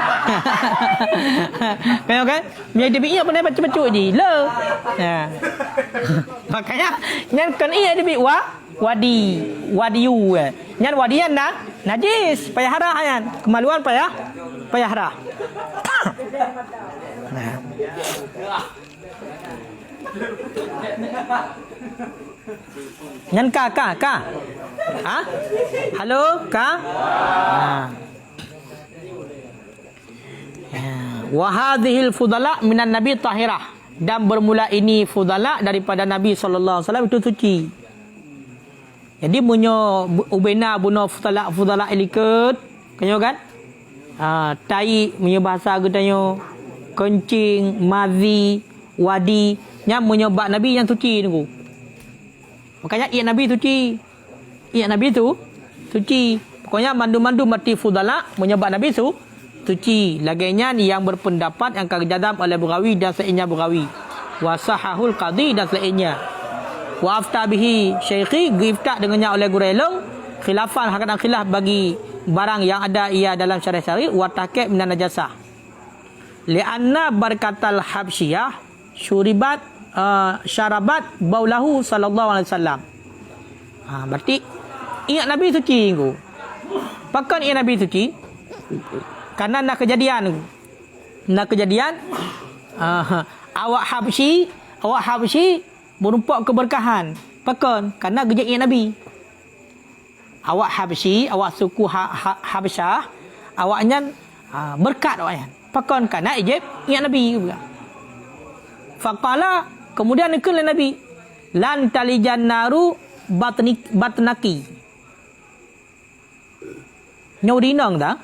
Kan? ITBI apa baca-baca je lo. Makanya nyan kan ITBI wadiu. Nyan wadian najis payah harah yan. Kemaluan payah harah. Nyan ka. Ha? Halo, ka? Wa hadhil fudala minan nabi tahirah. Dan bermula ini fudala daripada Nabi sallallahu alaihi wasallam itu suci. Jadi munyo ubena buno fudala ilikut, kanyo kan? Tai munyo bahasa getanyo kencing, mazi, wadi, nya munyo bak Nabi yang suci niku. Makanya ia Nabi suci. Ia Nabi tu suci. Pokoknya mandu-mandu mati fudala menyebab Nabi tu suci. Laginya ni yang berpendapat yang kejadam oleh Baghawi dan selainnya Baghawi. Wa sahahul qadhi dan selainnya. Wa afta bihi syaikhi, gifta dengannya oleh Gurelong. Khilafan hakatan khilaf bagi barang yang ada ia dalam syariat syari wa takib minan najasah. Lianna barkatal habsyiyah syarabat baulahu sallallahu alaihi wasallam. Berarti ingat Nabi suci ku. Pakan ingat Nabi suci? Karena nak kejadian awak habsyi berumpak keberkahan. Pakan karena gejak ingat Nabi. Awak habsyi, awak suku Habsyah, awaknya berkat awaknya. Pakan karena ingat Nabi juga. Faqala, kemudian nikah Nabi, lan talijan naru batnaki. Nyurinang dah.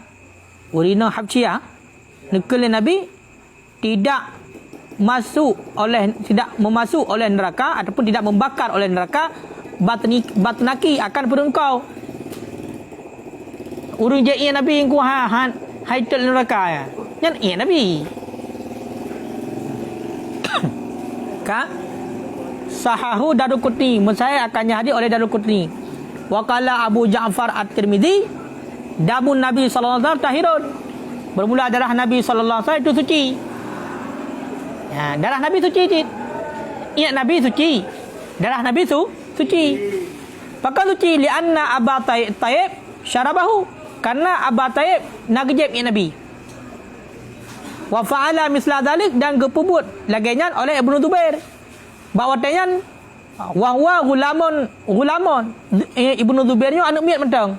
Urina Habsyah nikah Nabi tidak memasuk oleh neraka ataupun tidak membakar oleh neraka batnaki akan perungkau. Urung je Nabi yang haitul neraka ya. Nyan Nabi. Ka sahahu Daruqutni, saya akan hadis oleh Daruqutni. Wa qala Abu Ja'far At-Tirmizi, damun Nabi sallallahu alaihi wasallam tahirun. Bermula darah Nabi sallallahu alaihi wasallam itu suci. Ya, darah Nabi suci. Iya Nabi suci. Darah Nabi suci. Maka suci lianna Aba Tayyib syarabahu, karena Aba Tayyib nagejeb Nabi. Wa fa'ala misla dzalik, dan gepubut lagian oleh Ibnu Zubair. Bawatanya wa huwa gulamun. Ibnu Zubairnya anak miat mentang.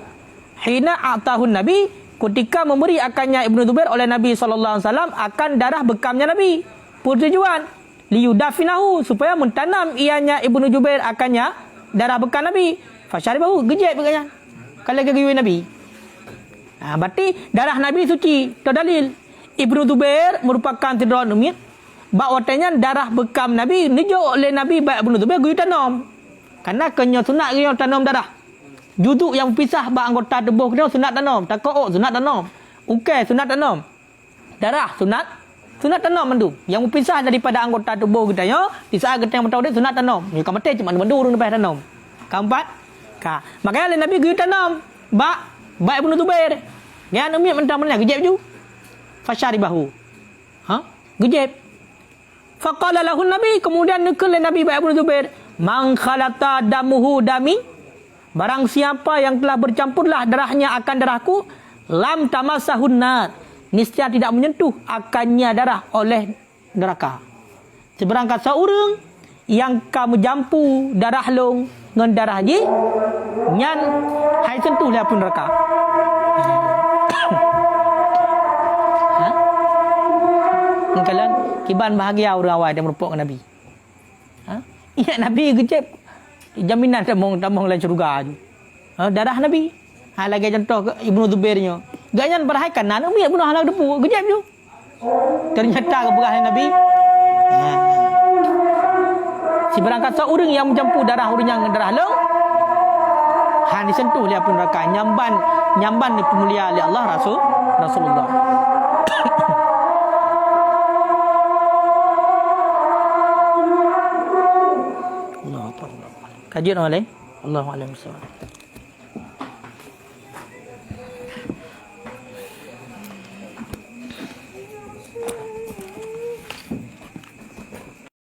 Hina atahun Nabi, ketika memberi akannya Ibnu Zubair oleh Nabi sallallahu alaihi wasallam akan darah bekamnya Nabi. Tujuan liyudafinahu, supaya mentanam ianya Ibnu Zubair akannya darah bekam Nabi. Fasyaribahu, gejek bekanya. Kalau geguyui Nabi. Berarti darah Nabi suci. Itu dalil. Ibnu Zubair merupakan tidran umit. Bakwatanya darah bekam Nabi nijuk oleh Nabi baik Ibnu Zubair guyu tanam. Karena kena sunat guyu tanam darah. Juduk yang pisah bak anggota tubuh kena sunat tanam. Takok sunat tanam. Ukai sunat tanam. Darah sunat tanam mandu. Yang pisah daripada anggota tubuh kita ya, di saat kita yang tahu dia sunat tanam. Ni kan mati cuma mandu urung lepas tanam. Keempat, makanya oleh Nabi guyu tanam. Baik Ibnu Zubair. Yang umit mentang mana gejep ju. Fasyaribahu. Gejep. Faqala lahu Nabi, kemudian nekal Nabi baik Ibnu Zubair, man khalata damuhu dami, barang siapa yang telah bercampurlah darahnya akan darahku, lam tamassahun nar, niscaya tidak menyentuh akannya darah oleh neraka. Seberangkat seorang yang kamu jampu darah long ngan darah ji nyan hai sentuh lah pun neraka. Ha? Kalian kiban bahagia orang awal yang merupakan Nabi. Ha? Ingat Nabi kecep jaminan tamong lain syurga tu. Ha? Darah Nabi. Ha lagi contoh Ibnu Zubairnya. Ganyan perhaikan nan umi bunuh halak depu kecep tu. Ternyata keberkahan Nabi. Ha. Si berangkat seorang yang mencampur darah orang yang darah long han disentuh oleh api neraka, nyamban ni pemulia oleh Allah Rasulullah. Allah Akbar. Kajian oleh Allah Alaihi Wasallam.